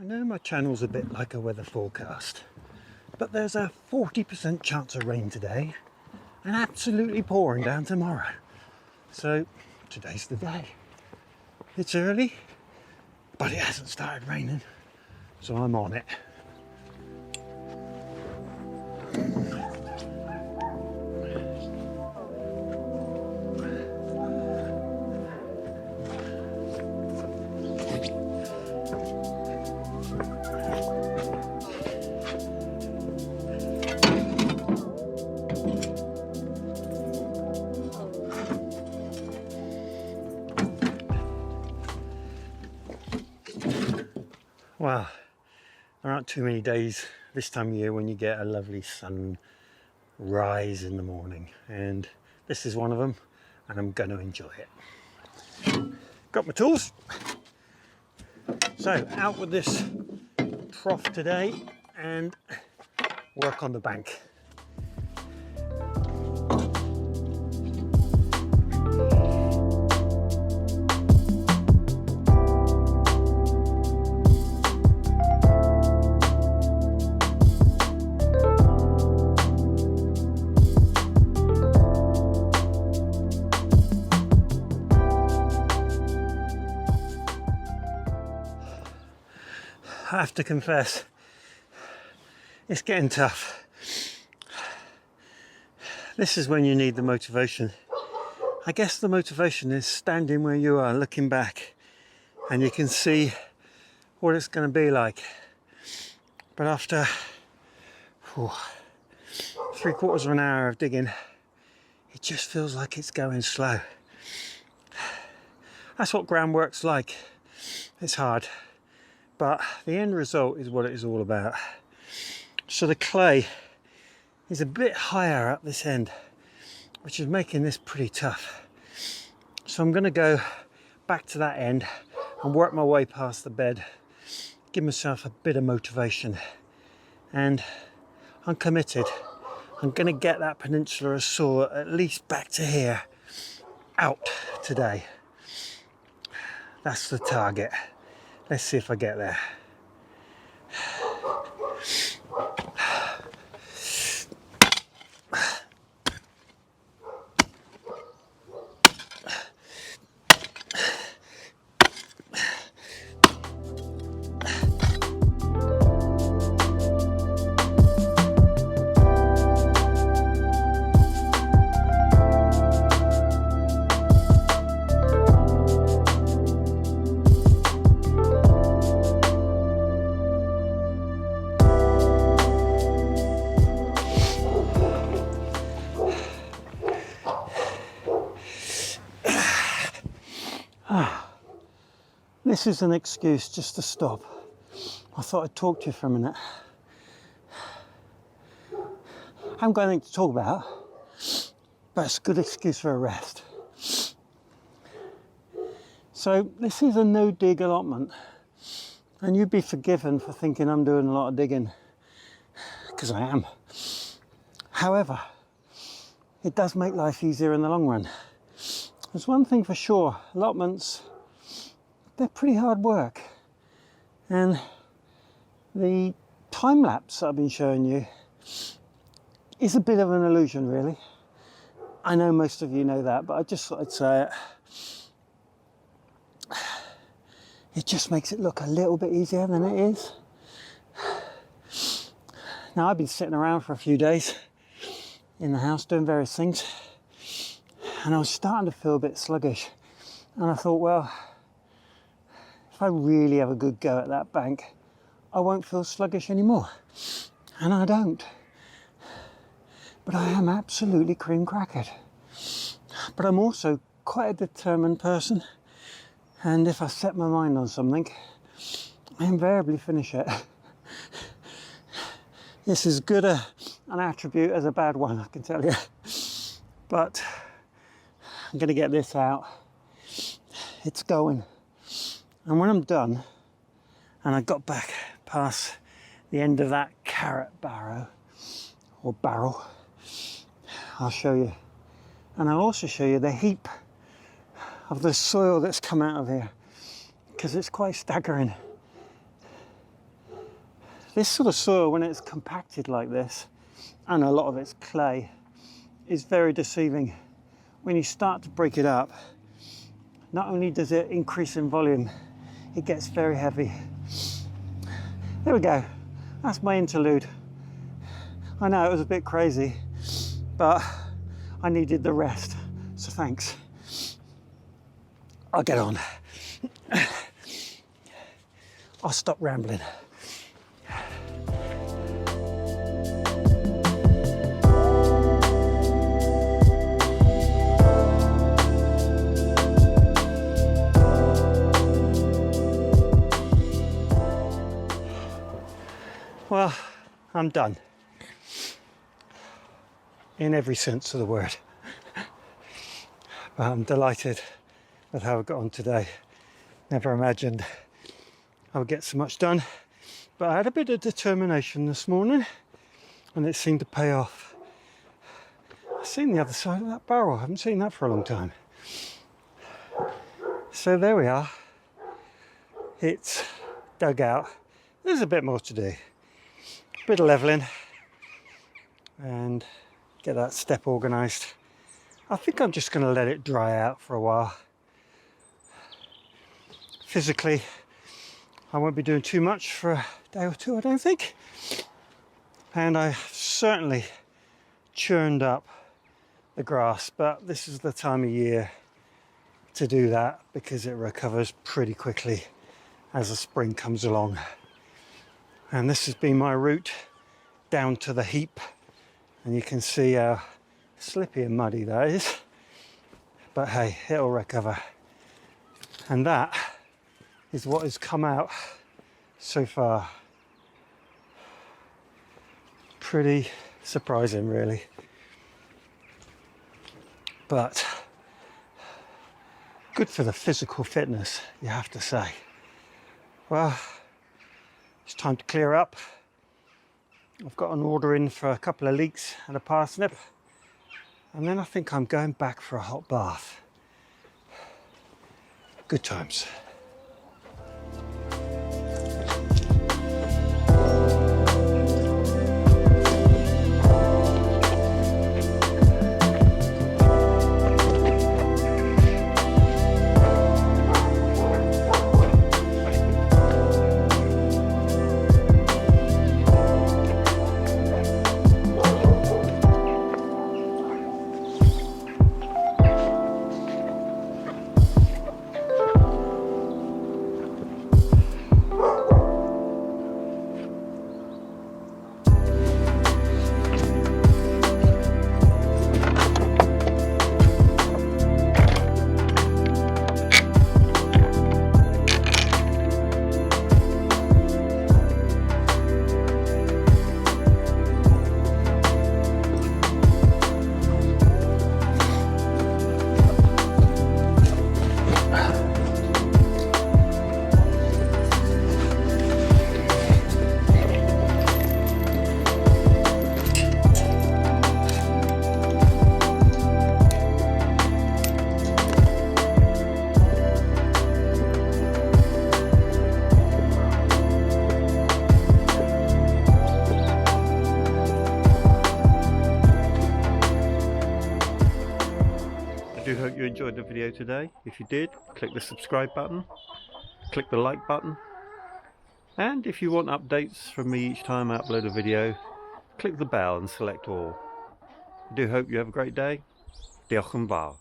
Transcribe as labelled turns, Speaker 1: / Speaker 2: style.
Speaker 1: I know my channel's a bit like a weather forecast, but there's a 40% chance of rain today and absolutely pouring down tomorrow. So today's the day. It's early, but it hasn't started raining, so I'm on it. Well, there aren't too many days this time of year when you get a lovely sunrise in the morning, and this is one of them, and I'm going to enjoy it. Got my tools, so out with this trough today and work on the bank. I have to confess, it's getting tough. This is when you need the motivation. I guess the motivation is standing where you are, looking back, and you can see what it's going to be like. But after 3/4 of an hour of digging, it just feels like it's going slow. That's what groundwork's like. It's hard, but the end result is what it is all about. So the clay is a bit higher up this end, which is making this pretty tough. So I'm going to go back to that end and work my way past the bed, give myself a bit of motivation, and I'm committed. I'm going to get that peninsula of saw at least back to here out today. That's the target. Let's see if I get there. This is an excuse just to stop. I thought I'd talk to you for a minute. I haven't got anything to talk about, but it's a good excuse for a rest. So this is a no-dig allotment, and you'd be forgiven for thinking I'm doing a lot of digging, because I am. However, it does make life easier in the long run. There's one thing for sure, allotments, they're pretty hard work, and the time lapse I've been showing you is a bit of an illusion, really. I know most of you know that, but I just thought I'd say it. It just makes it look a little bit easier than it is. Now, I've been sitting around for a few days in the house doing various things, and I was starting to feel a bit sluggish, and I thought, well, if I really have a good go at that bank, I won't feel sluggish anymore. And I don't. But I am absolutely cream crackered. But I'm also quite a determined person. And if I set my mind on something, I invariably finish it. It's as good an attribute as a bad one, I can tell you. But I'm going to get this out. It's going. And when I'm done, and I got back past the end of that carrot barrow, or barrel, I'll show you. And I'll also show you the heap of the soil that's come out of here, because it's quite staggering. This sort of soil, when it's compacted like this, and a lot of it's clay, is very deceiving. When you start to break it up, not only does it increase in volume, it gets very heavy. There we go. That's my interlude. I know it was a bit crazy, but I needed the rest, so thanks. I'll get on. I'll stop rambling. Well, I'm done. In every sense of the word. But I'm delighted with how I got on today. Never imagined I would get so much done. But I had a bit of determination this morning and it seemed to pay off. I've seen the other side of that barrel. I haven't seen that for a long time. So there we are. It's dug out. There's a bit more to do. Bit of leveling and get that step organised. I think I'm just going to let it dry out for a while. Physically, I won't be doing too much for a day or two, I don't think. And I certainly churned up the grass, but this is the time of year to do that because it recovers pretty quickly as the spring comes along. And this has been my route down to the heap, and you can see how slippy and muddy that is, but hey, it'll recover. And that is what has come out so far. Pretty surprising, really, but good for the physical fitness, you have to say. Well, it's time to clear up. I've got an order in for a couple of leeks and a parsnip, and then I think I'm going back for a hot bath. Good times. I do hope you enjoyed the video today. If you did, click the subscribe button, click the like button, and if you want updates from me each time I upload a video, click the bell and select all. I do hope you have a great day. Diolch yn fawr.